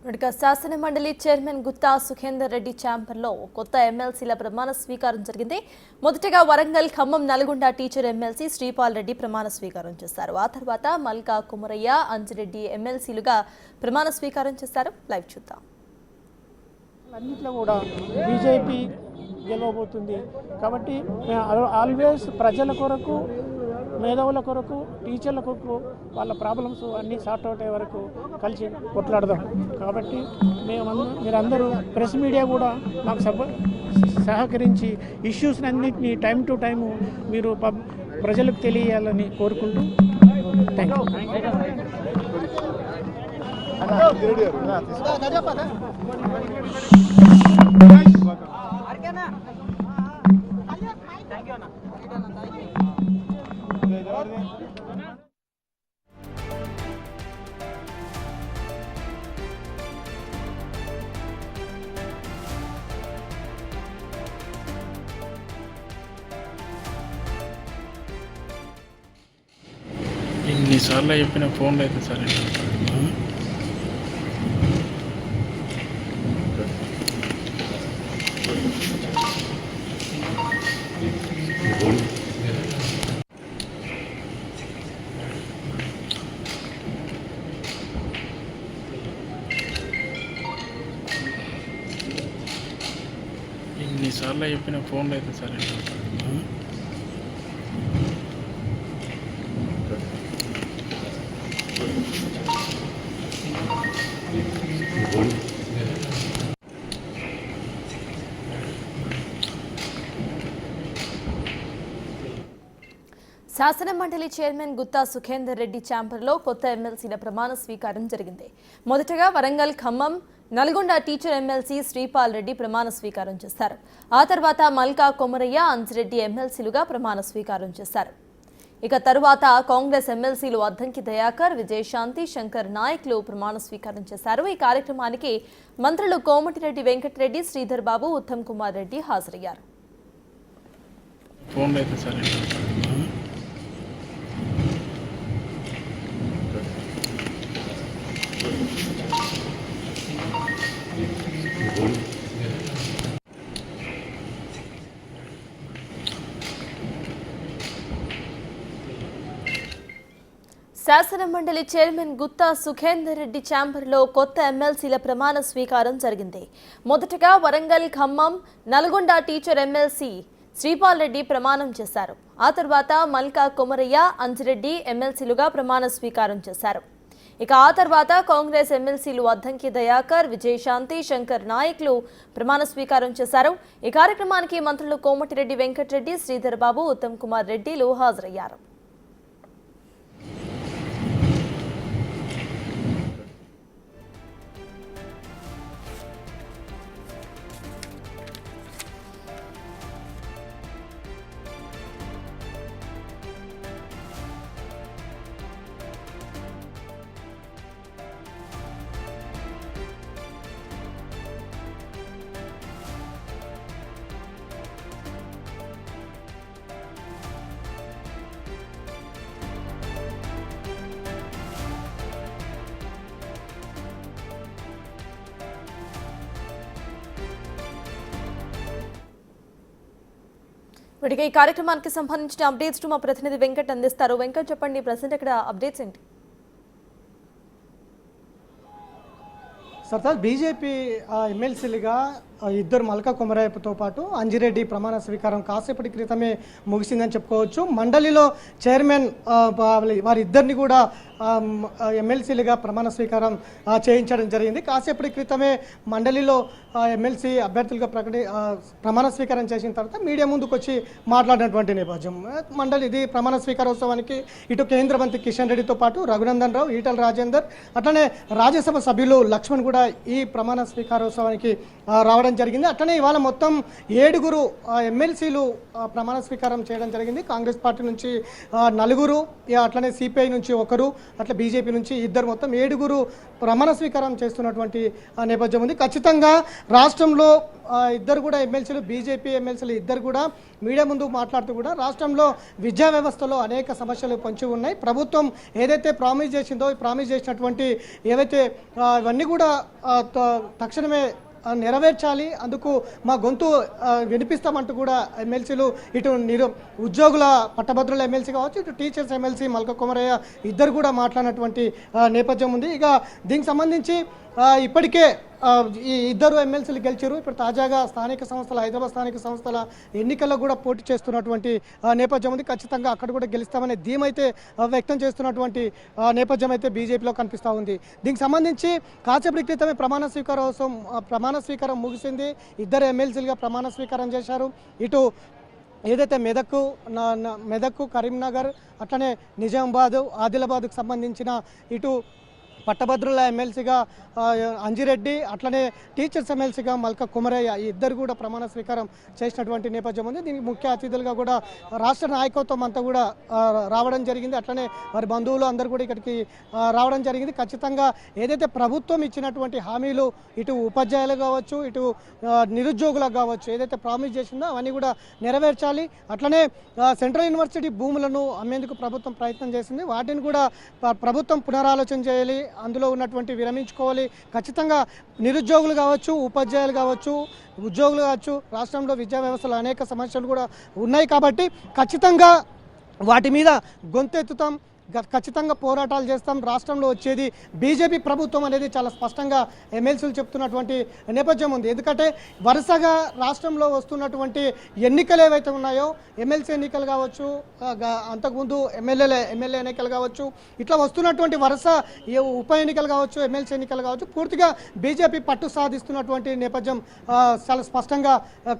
శాసన మండలి చైర్మన్ గుత్తా సుఖేందర్ రెడ్డి ఛాంబర్లో కొత్త ఎమ్మెల్సీల ప్రమాణ స్వీకారం జరిగింది. మొదటగా వరంగల్, ఖమ్మం, నల్గొండ టీచర్ ఎమ్మెల్సీ శ్రీపాల్ రెడ్డి ప్రమాణ స్వీకారం చేశారు. ఆ తర్వాత మల్కా కుమరయ్య, అంజిరెడ్డి ఎమ్మెల్సీలుగా ప్రమాణ స్వీకారం చేశారు. లైవ్ చూద్దాం. అన్నిట్లో కూడా బీజేపీ గెలవబోతుంది కాబట్టి ఆల్వేస్ ప్రజల కొరకు, మేధావుల కొరకు, టీచర్ల కొరకు వాళ్ళ ప్రాబ్లమ్స్ అన్నీ సార్ట్ అవుట్ అయ్యే వరకు కలిసి కొట్లాడదాం. కాబట్టి మీరందరూ ప్రెస్ మీడియా కూడా మాకు సహకరించి ఇష్యూస్ అన్నింటినీ టైం టు టైము మీరు ప్రజలకు తెలియాలని కోరుకుంటూ థ్యాంక్ ఇన్నిసార్లు చెప్పిన ఫోన్లో అయితే సరే ఇన్నిసార్లు చెప్పిన ఫోన్లో అయితే సరే శాసన మండలి చైర్మన్ గుత్తా సుఖేందర్ రెడ్డి ఛాంబర్లో కొత్త ఎమ్మెల్సీల ప్రమాణ స్వీకారం జరిగింది. మొదటగా వరంగల్, ఖమ్మం, నల్గొండ టీచర్ ఎమ్మెల్సీ శ్రీపాల్ రెడ్డి ప్రమాణ స్వీకారం చేశారు. ఆ తర్వాత మల్కా కొమరయ్య, అంజిరెడ్డి ఎమ్మెల్సీలుగా ప్రమాణ స్వీకారం చేశారు. ఇక తరువాత కాంగ్రెస్ ఎమ్మెల్సీలు అద్దంకి దయాకర్, విజయశాంతి, శంకర్ నాయక్లు ప్రమాణ స్వీకారం చేశారు. ఈ కార్యక్రమానికి మంత్రులు కోమటిరెడ్డి వెంకటరెడ్డి, శ్రీధర్ బాబు, ఉత్తమ్ కుమార్ రెడ్డి హాజరయ్యారు. శాసన మండలి చైర్మన్ గుత్తా సుఖేందర్ రెడ్డి ఛాంబర్లో కొత్త ఎమ్మెల్సీల ప్రమాణ స్వీకారం జరిగింది. మొదటగా వరంగల్, ఖమ్మం, నల్గొండ టీచర్ ఎమ్మెల్సీ శ్రీపాల్ రెడ్డి ప్రమాణం చేశారు. ఆ తర్వాత మల్కా కొమరయ్య, అంజిరెడ్డి ఎమ్మెల్సీలుగా ప్రమాణ స్వీకారం చేశారు. ఇక ఆ తర్వాత కాంగ్రెస్ ఎమ్మెల్సీలు అద్దంకి దయాకర్, విజయశాంతి, శంకర్ నాయక్లు ప్రమాణ స్వీకారం చేశారు. ఈ కార్యక్రమానికి మంత్రులు కోమటిరెడ్డి వెంకటరెడ్డి, శ్రీధర్ బాబు, ఉత్తమ్ కుమార్ రెడ్డిలు హాజరయ్యారు. వీటికి ఈ కార్యక్రమానికి సంబంధించిన అప్డేట్స్ మా ప్రతినిధి వెంకట్ అందిస్తారు. వెంకట్, చెప్పండి, ప్రజెంట్ ఇక్కడ అప్డేట్స్ ఏంటి? సర్దార్ బీజేపీ ఎమ్మెల్సీలుగా ఇద్దరు మల్కా కొమరయ్యతో పాటు అంజిరెడ్డి ప్రమాణ స్వీకారం కాసేపటి క్రితమే ముగిసిందని చెప్పుకోవచ్చు. మండలిలో చైర్మన్ వారిద్దరిని కూడా ఎమ్మెల్సీలుగా ప్రమాణ స్వీకారం చేయించడం జరిగింది. కాసేపటి క్రితమే మండలిలో ఎమ్మెల్సీ అభ్యర్థులుగా ప్రమాణ స్వీకారం చేసిన తర్వాత మీడియా ముందుకు వచ్చి మాట్లాడినటువంటి నేపథ్యం. ఇది ప్రమాణ స్వీకారోత్సవానికి ఇటు కేంద్ర మంత్రి కిషన్ రెడ్డితో పాటు రఘునందన్ రావు, ఈటల రాజేందర్, అట్లనే రాజ్యసభ సభ్యులు లక్ష్మణ్ కూడా ఈ ప్రమాణ స్వీకారోత్సవానికి రావడం రావడం జరిగింది. అట్లనే ఇవాళ మొత్తం 7 ఎమ్మెల్సీలు ప్రమాణ స్వీకారం చేయడం జరిగింది. కాంగ్రెస్ పార్టీ నుంచి 4, అట్లనే సిపిఐ నుంచి 1, అట్లా బీజేపీ నుంచి 2, మొత్తం 7 ప్రమాణ స్వీకారం చేస్తున్నటువంటి నేపథ్యం ఉంది. ఖచ్చితంగా రాష్ట్రంలో 2 కూడా ఎమ్మెల్సీలు, బీజేపీ ఎమ్మెల్సీలు 2 కూడా మీడియా ముందు మాట్లాడుతూ కూడా రాష్ట్రంలో విద్యా వ్యవస్థలో అనేక సమస్యలు పొంచి ఉన్నాయి. ప్రభుత్వం ఏదైతే ప్రామిస్ చేసిందో ప్రామిస్ చేసినటువంటి ఏవైతే ఇవన్నీ కూడా తక్షణమే నెరవేర్చాలి, అందుకు మా గొంతు వినిపిస్తామంటూ కూడా ఎమ్మెల్సీలు ఇటు ఉద్యోగుల పట్టభద్రుల ఎమ్మెల్సీ కావచ్చు, ఇటు టీచర్స్ ఎమ్మెల్సీ మల్క కొమరయ్య 2 కూడా మాట్లాడినటువంటి నేపథ్యం ఉంది. ఇక దీనికి సంబంధించి ఇప్పటికే ఈ 2 ఎమ్మెల్సీలు గెలిచారు. ఇప్పుడు తాజాగా స్థానిక సంస్థల హైదరాబాద్ స్థానిక సంస్థల ఎన్నికల్లో కూడా పోటీ చేస్తున్నటువంటి నేపథ్యం ఉంది. ఖచ్చితంగా అక్కడ కూడా గెలుస్తామనే ధీమైతే వ్యక్తం చేస్తున్నటువంటి నేపథ్యం అయితే బీజేపీలో కనిపిస్తూ ఉంది. దీనికి సంబంధించి కాసేపటి క్రితమే ప్రమాణ స్వీకారం ముగిసింది. 2 ఎమ్మెల్సీలుగా ప్రమాణ స్వీకారం చేశారు. ఇటు ఏదైతే మెదక్, కరీంనగర్, అట్లనే నిజామాబాద్, ఆదిలాబాద్కు సంబంధించిన ఇటు పట్టభద్రుల ఎమ్మెల్సీగా అంజిరెడ్డి, అట్లనే టీచర్స్ ఎమ్మెల్సీగా మల్క కొమరయ్య 2 కూడా ప్రమాణ స్వీకారం చేసినటువంటి నేపథ్యం ఉంది. దీనికి ముఖ్య అతిథులుగా కూడా రాష్ట్ర నాయకత్వం అంతా కూడా రావడం జరిగింది. అట్లనే వారి బంధువులు అందరూ కూడా ఇక్కడికి రావడం జరిగింది. ఖచ్చితంగా ఏదైతే ప్రభుత్వం ఇచ్చినటువంటి హామీలు ఇటు ఉపాధ్యాయులు కావచ్చు, ఇటు నిరుద్యోగులకు కావచ్చు, ఏదైతే ప్రామిస్ చేసిందో అవన్నీ కూడా నెరవేర్చాలి. అట్లనే సెంట్రల్ యూనివర్సిటీ భూములను అమ్మేందుకు ప్రభుత్వం ప్రయత్నం చేసింది. వాటిని కూడా ప్రభుత్వం పునరాలోచన చేయాలి, అందులో ఉన్నటువంటి విరమించుకోవాలి. ఖచ్చితంగా నిరుద్యోగులు కావచ్చు, ఉపాధ్యాయులు కావచ్చు, ఉద్యోగులు కావచ్చు, రాష్ట్రంలో విద్యా వ్యవస్థలో అనేక సమస్యలు కూడా ఉన్నాయి కాబట్టి ఖచ్చితంగా వాటి మీద గొంతెత్తుతాం, ఖచ్చితంగా పోరాటాలు చేస్తాం. రాష్ట్రంలో వచ్చేది బీజేపీ ప్రభుత్వం అనేది చాలా స్పష్టంగా ఎమ్మెల్సీలు చెప్తున్నటువంటి నేపథ్యం ఉంది. ఎందుకంటే వరుసగా రాష్ట్రంలో వస్తున్నటువంటి ఎన్నికలు ఏవైతే ఉన్నాయో, ఎమ్మెల్సీ ఎన్నికలు కావచ్చు, అంతకుముందు ఎమ్మెల్యే ఎన్నికలు కావచ్చు, ఇట్లా వస్తున్నటువంటి వరుస ఉప ఎన్నికలు కావచ్చు, ఎమ్మెల్సీ ఎన్నికలు కావచ్చు, పూర్తిగా బీజేపీ పట్టు సాధిస్తున్నటువంటి నేపథ్యం చాలా స్పష్టంగా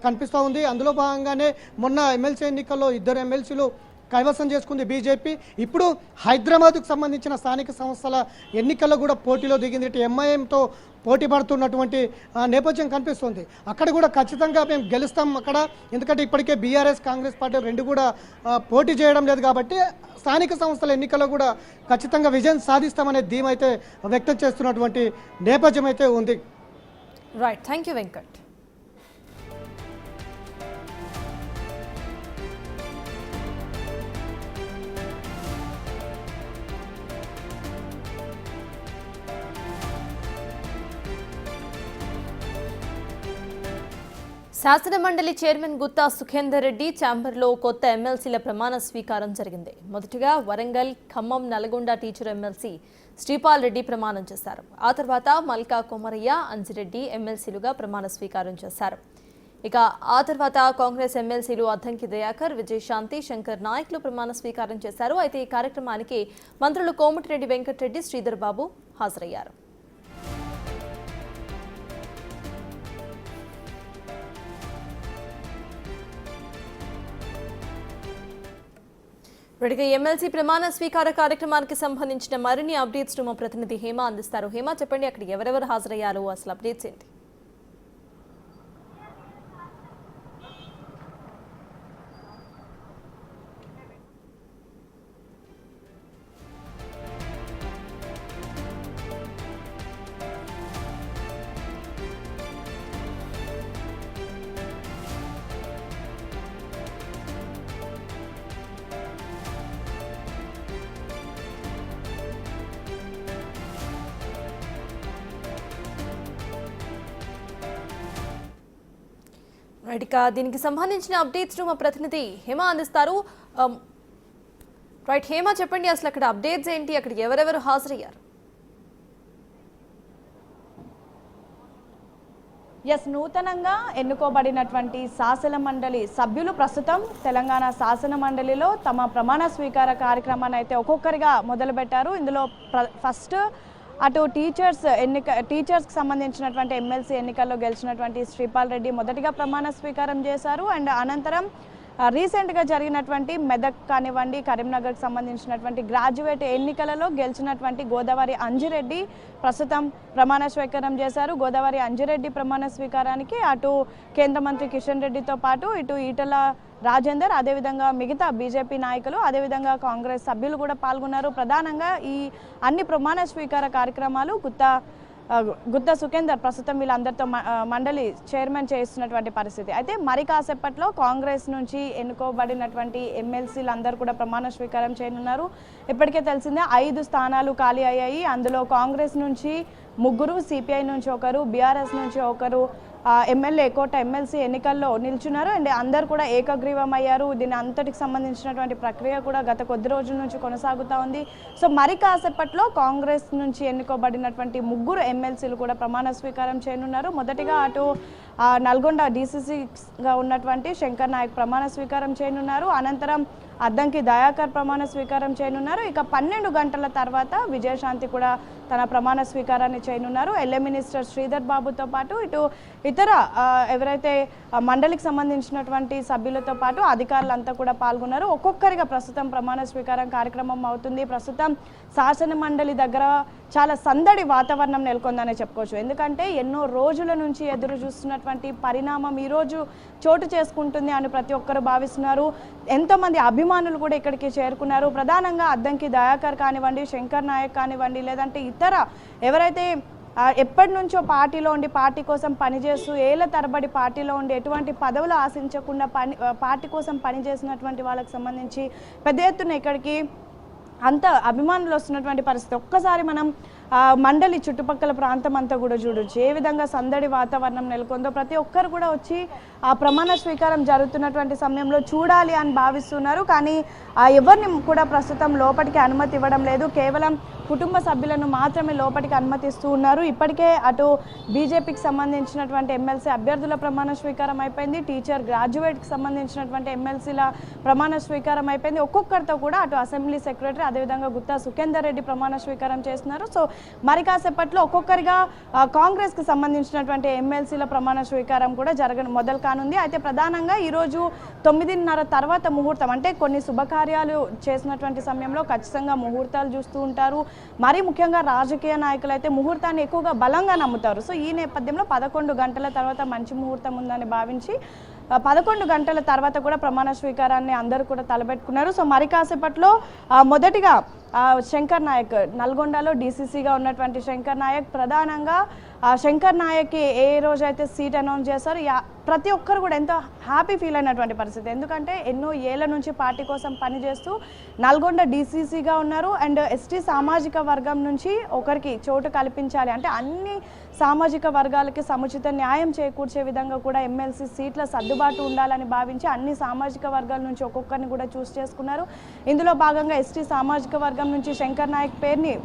కనిపిస్తూ ఉంది. అందులో భాగంగానే మొన్న ఎమ్మెల్సీ ఎన్నికల్లో 2 ఎమ్మెల్సీలు కైవసం చేసుకుంది బీజేపీ. ఇప్పుడు హైదరాబాద్కు సంబంధించిన స్థానిక సంస్థల ఎన్నికల్లో కూడా పోటీలో దిగింది. ఇటు ఎంఐఎంతో పోటీ పడుతున్నటువంటి నేపథ్యం కనిపిస్తుంది. అక్కడ కూడా ఖచ్చితంగా మేము గెలుస్తాం అక్కడ, ఎందుకంటే ఇప్పటికే బీఆర్ఎస్, కాంగ్రెస్ పార్టీ 2 కూడా పోటీ చేయడం లేదు కాబట్టి స్థానిక సంస్థల ఎన్నికల్లో కూడా ఖచ్చితంగా విజయం సాధిస్తామనే ధీమైతే వ్యక్తం చేస్తున్నటువంటి నేపథ్యం అయితే ఉంది. Right, thank you Venkat. శాసనమండలి చైర్మన్ గుత్తా సుఖేందర్ రెడ్డి ఛాంబర్లో కొత్త ఎమ్మెల్సీల ప్రమాణ స్వీకారం జరిగింది. మొదటగా వరంగల్, ఖమ్మం, నల్గొండ టీచర్ ఎమ్మెల్సీ శ్రీపాల్ రెడ్డి ప్రమాణం చేశారు. ఆ తర్వాత మల్కా కొమరయ్య, అంజిరెడ్డి ఎమ్మెల్సీలుగా ప్రమాణ స్వీకారం చేశారు. ఇక ఆ తర్వాత కాంగ్రెస్ ఎమ్మెల్సీలు అద్దంకి దయాకర్, విజయశాంతి, శంకర్ నాయకులు ప్రమాణ స్వీకారం చేశారు. అయితే ఈ కార్యక్రమానికి మంత్రులు కోమటిరెడ్డి వెంకటరెడ్డి, శ్రీధర్ బాబు హాజరయ్యారు. ఇప్పటికే ఎమ్మెల్సీ ప్రమాణ స్వీకార కార్యక్రమానికి సంబంధించిన మరిన్ని అప్డేట్స్ మా ప్రతినిధి హేమ అందిస్తారు. హేమ, చెప్పండి, అక్కడ ఎవరెవరు హాజరయ్యారు, అసలు అప్డేట్స్ ఏంటి? రైట్, ఇక దీనికి సంబంధించిన అప్డేట్స్ మా ప్రతినిధి హేమ అందిస్తారు. రైట్ హేమ, చెప్పండి, అసలు అక్కడ అప్డేట్స్ ఏంటి, అక్కడ ఎవరెవరు హాజరయ్యారు? నూతనంగా ఎన్నుకోబడినటువంటి శాసన మండలి సభ్యులు ప్రస్తుతం తెలంగాణ శాసన మండలిలో తమ ప్రమాణ స్వీకార కార్యక్రమాన్ని అయితే ఒక్కొక్కరిగా మొదలుపెట్టారు. ఇందులో ఫస్ట్ అటు టీచర్స్కి సంబంధించినటువంటి ఎమ్మెల్సీ ఎన్నికల్లో గెలిచినటువంటి శ్రీపాల్ రెడ్డి మొదటిగా ప్రమాణ స్వీకారం చేశారు. అండ్ అనంతరం రీసెంట్గా జరిగినటువంటి మెదక్ కానివ్వండి, కరీంనగర్కి సంబంధించినటువంటి గ్రాడ్యుయేట్ ఎన్నికలలో గెలిచినటువంటి గోదావరి అంజిరెడ్డి ప్రస్తుతం ప్రమాణ స్వీకారం చేశారు. గోదావరి అంజిరెడ్డి ప్రమాణ స్వీకారానికి అటు కేంద్ర మంత్రి కిషన్ రెడ్డితో పాటు ఇటు ఈటల రాజేందర్, అదేవిధంగా మిగతా బీజేపీ నాయకులు, అదేవిధంగా కాంగ్రెస్ సభ్యులు కూడా పాల్గొన్నారు. ప్రధానంగా ఈ అన్ని ప్రమాణ స్వీకార కార్యక్రమాలు గుత్తా సుఖేందర్ ప్రస్తుతం వీళ్ళందరితో మండలి చైర్మన్ చేస్తున్నటువంటి పరిస్థితి. అయితే మరి కాసేపట్లో కాంగ్రెస్ నుంచి ఎన్నుకోబడినటువంటి ఎమ్మెల్సీలు అందరూ కూడా ప్రమాణ స్వీకారం చేయనున్నారు. ఇప్పటికే తెలిసిందే 5 స్థానాలు ఖాళీ అయ్యాయి. అందులో కాంగ్రెస్ నుంచి 3, సిపిఐ నుంచి 1, బీఆర్ఎస్ నుంచి 1 ఎమ్మెల్యే కోట ఎమ్మెల్సీ ఎన్నికల్లో నిల్చున్నారు. అండ్ అందరు కూడా ఏకగ్రీవం అయ్యారు. దీని అంతటికి సంబంధించినటువంటి ప్రక్రియ కూడా గత కొద్ది రోజుల నుంచి కొనసాగుతూ ఉంది. సో మరి కాసేపట్లో కాంగ్రెస్ నుంచి ఎన్నుకోబడినటువంటి 3 ఎమ్మెల్సీలు కూడా ప్రమాణ స్వీకారం చేయనున్నారు. మొదటిగా అటు నల్గొండ డీసీసీగా ఉన్నటువంటి శంకర్ నాయక్ ప్రమాణ స్వీకారం చేయనున్నారు. అనంతరం అద్దంకి దయాకర్ ప్రమాణ స్వీకారం చేయనున్నారు. ఇక 12 గంటల తర్వాత విజయశాంతి కూడా తన ప్రమాణ స్వీకారాన్ని చేయనున్నారు. ఎల్ఏ మినిస్టర్ శ్రీధర్ బాబుతో పాటు ఇటు ఇతర ఎవరైతే మండలికి సంబంధించినటువంటి సభ్యులతో పాటు అధికారులంతా కూడా పాల్గొన్నారు. ఒక్కొక్కరిగా ప్రస్తుతం ప్రమాణ స్వీకారం కార్యక్రమం అవుతుంది. ప్రస్తుతం శాసన మండలి దగ్గర చాలా సందడి వాతావరణం నెలకొందనే చెప్పుకోవచ్చు. ఎందుకంటే ఎన్నో రోజుల నుంచి ఎదురు చూస్తున్నటువంటి పరిణామం ఈరోజు చోటు చేసుకుంటుంది అని ప్రతి ఒక్కరు భావిస్తున్నారు. ఎంతోమంది అభిమానులు కూడా ఇక్కడికి చేరుకున్నారు. ప్రధానంగా అద్దంకి దయాకర్ కానివ్వండి, శంకర్ నాయక్ కానివ్వండి, లేదంటే ఇతర ఎవరైతే ఎప్పటి నుంచో పార్టీలో ఉండి పార్టీ కోసం పనిచేస్తూ ఏళ్ల తరబడి పార్టీలో ఉండి ఎటువంటి పదవులు ఆశించకుండా పార్టీ కోసం పనిచేసినటువంటి వాళ్ళకి సంబంధించి పెద్ద ఎత్తున ఇక్కడికి అంత అభిమానులు వస్తున్నటువంటి పరిస్థితి. ఒక్కసారి మనం మండలి చుట్టుపక్కల ప్రాంతం అంతా కూడా చూడొచ్చు ఏ విధంగా సందడి వాతావరణం నెలకొందో. ప్రతి ఒక్కరు కూడా వచ్చి ఆ ప్రమాణ స్వీకారం జరుగుతున్నటువంటి సమయంలో చూడాలి అని భావిస్తున్నారు. కానీ ఎవరిని కూడా ప్రస్తుతం లోపలికి అనుమతి ఇవ్వడం లేదు. కేవలం కుటుంబ సభ్యులను మాత్రమే లోపలికి అనుమతిస్తూ ఉన్నారు. ఇప్పటికే అటు బీజేపీకి సంబంధించినటువంటి ఎమ్మెల్సీ అభ్యర్థుల ప్రమాణ స్వీకారం అయిపోయింది. టీచర్ గ్రాడ్యుయేట్కి సంబంధించినటువంటి ఎమ్మెల్సీల ప్రమాణ స్వీకారం అయిపోయింది. ఒక్కొక్కరితో కూడా అటు అసెంబ్లీ సెక్రటరీ, అదేవిధంగా గుత్తా సుఖేందర్ రెడ్డి ప్రమాణ స్వీకారం చేస్తున్నారు. సో మరి కాసేపట్లో ఒక్కొక్కరిగా కాంగ్రెస్కి సంబంధించినటువంటి ఎమ్మెల్సీల ప్రమాణ స్వీకారం కూడా మొదలు కానుంది. అయితే ప్రధానంగా ఈరోజు 9:30 తర్వాత ముహూర్తం, అంటే కొన్ని శుభకార్యాలు చేసినటువంటి సమయంలో ఖచ్చితంగా ముహూర్తాలు చూస్తూ ఉంటారు. మరీ ముఖ్యంగా రాజకీయ నాయకులు అయితే ముహూర్తాన్ని ఎక్కువగా బలంగా నమ్ముతారు. సో ఈ నేపథ్యంలో 11 గంటల తర్వాత మంచి ముహూర్తం ఉందని భావించి 11 గంటల తర్వాత కూడా ప్రమాణ స్వీకారాన్ని అందరూ కూడా తలబెట్టుకున్నారు. సో మరి కాసేపట్లో మొదటిగా శంకర్ నాయక్, నల్గొండలో డీసీసీగా ఉన్నటువంటి శంకర్ నాయక్, ప్రధానంగా శంకర్ నాయక్కి ఏ రోజైతే సీట్ అనౌన్స్ చేశారో ప్రతి ఒక్కరు కూడా ఎంతో హ్యాపీ ఫీల్ అయినటువంటి పరిస్థితి. ఎందుకంటే ఎన్నో ఏళ్ల నుంచి పార్టీ కోసం పనిచేస్తూ నల్గొండ డీసీసీగా ఉన్నారు. అండ్ ఎస్టీ సామాజిక వర్గం నుంచి ఒకరికి చోటు కల్పించాలి, అంటే అన్ని సామాజిక వర్గాలకి సముచిత న్యాయం చేకూర్చే విధంగా కూడా ఎమ్మెల్సీ సీట్ల సర్దుబాటు ఉండాలని భావించి అన్ని సామాజిక వర్గాల నుంచి ఒక్కొక్కరిని కూడా చూస్ చేసుకున్నారు. ఇందులో భాగంగా ఎస్టీ సామాజిక వర్గం నుంచి శంకర్ నాయక్ పేరుని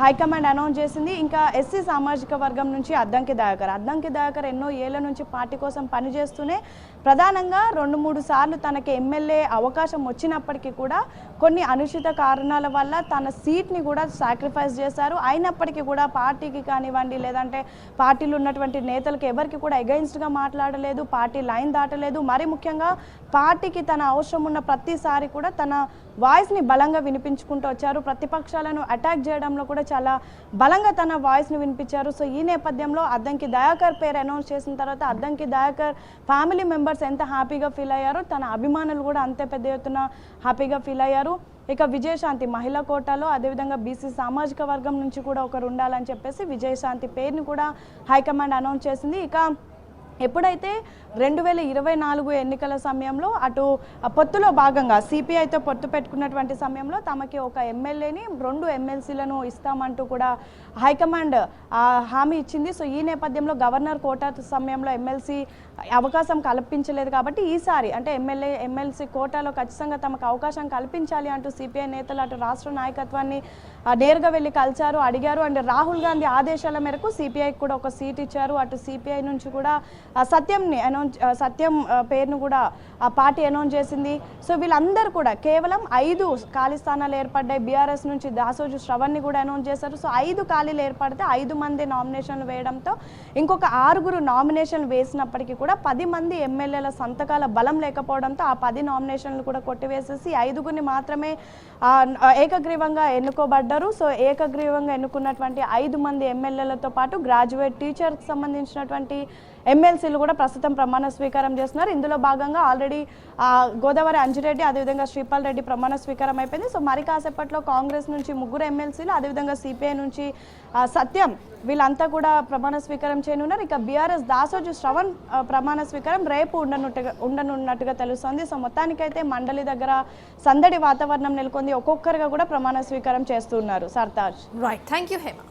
హైకమాండ్ అనౌన్స్ చేసింది. ఇంకా ఎస్సీ సామాజిక వర్గం నుంచి అద్దంకి దయాకర్ ఎన్నో ఏళ్ల నుంచి పార్టీ కోసం పనిచేస్తూనే ప్రధానంగా 2-3 సార్లు తనకి ఎమ్మెల్యే అవకాశం వచ్చినప్పటికీ కూడా కొన్ని అనుచిత కారణాల వల్ల తన సీట్ని కూడా సాక్రిఫైస్ చేశారు. అయినప్పటికీ కూడా పార్టీకి కానివ్వండి, లేదంటే పార్టీలో ఉన్నటువంటి నేతలకు ఎవరికి కూడా అగైన్స్ట్గా మాట్లాడలేదు, పార్టీ లైన్ దాటలేదు. మరి ముఖ్యంగా పార్టీకి తన అవసరం ఉన్న ప్రతిసారి కూడా తన వాయిస్ని బలంగా వినిపించుకుంటూ వచ్చారు. ప్రతిపక్షాలను అటాక్ చేయడంలో కూడా చాలా బలంగా తన వాయిస్ని వినిపించారు. సో ఈ నేపథ్యంలో అద్దంకి దయాకర్ పేరు అనౌన్స్ చేసిన తర్వాత అద్దంకి దయాకర్ ఫ్యామిలీ మెంబర్స్ ఎంత హ్యాపీగా ఫీల్ అయ్యారో తన అభిమానులు కూడా అంతే పెద్ద ఎత్తున హ్యాపీగా ఫీల్ అయ్యారు. ఇక విజయశాంతి మహిళా కోటాలో, అదేవిధంగా బీసీ సామాజిక వర్గం నుంచి కూడా ఒకరు ఉండాలని చెప్పేసి విజయశాంతి పేరుని కూడా హైకమాండ్ అనౌన్స్ చేసింది. ఇక ఎప్పుడైతే 2024 ఎన్నికల సమయంలో అటు పొత్తులో భాగంగా సిపిఐతో పొత్తు పెట్టుకున్నటువంటి సమయంలో తమకి ఒక ఎమ్మెల్యేని 2 ఎమ్మెల్సీలను ఇస్తామంటూ కూడా హైకమాండ్ హామీ ఇచ్చింది. సో ఈ నేపథ్యంలో గవర్నర్ కోటా సమయంలో ఎమ్మెల్సీ అవకాశం కల్పించలేదు కాబట్టి ఈసారి అంటే ఎమ్మెల్సీ కోటాలో ఖచ్చితంగా తమకు అవకాశం కల్పించాలి అంటూ సిపిఐ నేతలు అటు రాష్ట్ర నాయకత్వాన్ని నేరుగా వెళ్ళి కలిశారు, అడిగారు. అండ్ రాహుల్ గాంధీ ఆదేశాల మేరకు సిపిఐకి కూడా ఒక సీట్ ఇచ్చారు. అటు సిపిఐ నుంచి కూడా సత్యంని అనౌన్స్ సత్యం పేరును కూడా ఆ పార్టీ అనౌన్స్ చేసింది. సో వీళ్ళందరూ కూడా కేవలం 5 ఖాళీ స్థానాలు ఏర్పడ్డాయి. బీఆర్ఎస్ నుంచి దాసోజు శ్రవణ్ని కూడా అనౌన్స్ చేశారు. సో 5 ఖాళీలు ఏర్పడితే 5 మంది నామినేషన్లు వేయడంతో ఇంకొక 6 నామినేషన్లు వేసినప్పటికీ కూడా 10 మంది ఎమ్మెల్యేల సంతకాల బలం లేకపోవడంతో ఆ 10 నామినేషన్లు కూడా కొట్టివేసేసి 5గురిని మాత్రమే ఏకగ్రీవంగా ఎన్నుకోబడ్డారు. సో ఏకగ్రీవంగా ఎన్నుకున్నటువంటి 5 మంది ఎమ్మెల్యేలతో పాటు గ్రాడ్యుయేట్ టీచర్కి సంబంధించినటువంటి ఎమ్మెల్సీలు కూడా ప్రస్తుతం ప్రమాణ స్వీకారం చేస్తున్నారు. ఇందులో భాగంగా ఆల్రెడీ గోదావరి అంజిరెడ్డి అదేవిధంగా శ్రీపాల్ రెడ్డి ప్రమాణ స్వీకారం అయిపోయింది. సో మరి కాసేపట్లో కాంగ్రెస్ నుంచి 3 ఎమ్మెల్సీలు అదేవిధంగా సిపిఐ నుంచి సత్యం వీళ్ళంతా కూడా ప్రమాణ స్వీకారం చేయనున్నారు. ఇక బీఆర్ఎస్ దాసోజు శ్రవణ్ ప్రమాణ స్వీకారం రేపు ఉండనున్నట్టుగా తెలుస్తోంది. సో మొత్తానికైతే మండలి దగ్గర సందడి వాతావరణం నెలకొంది. ఒక్కొక్కరుగా కూడా ప్రమాణ స్వీకారం చేస్తున్నారు. Sartaj. Right, thank you Hema.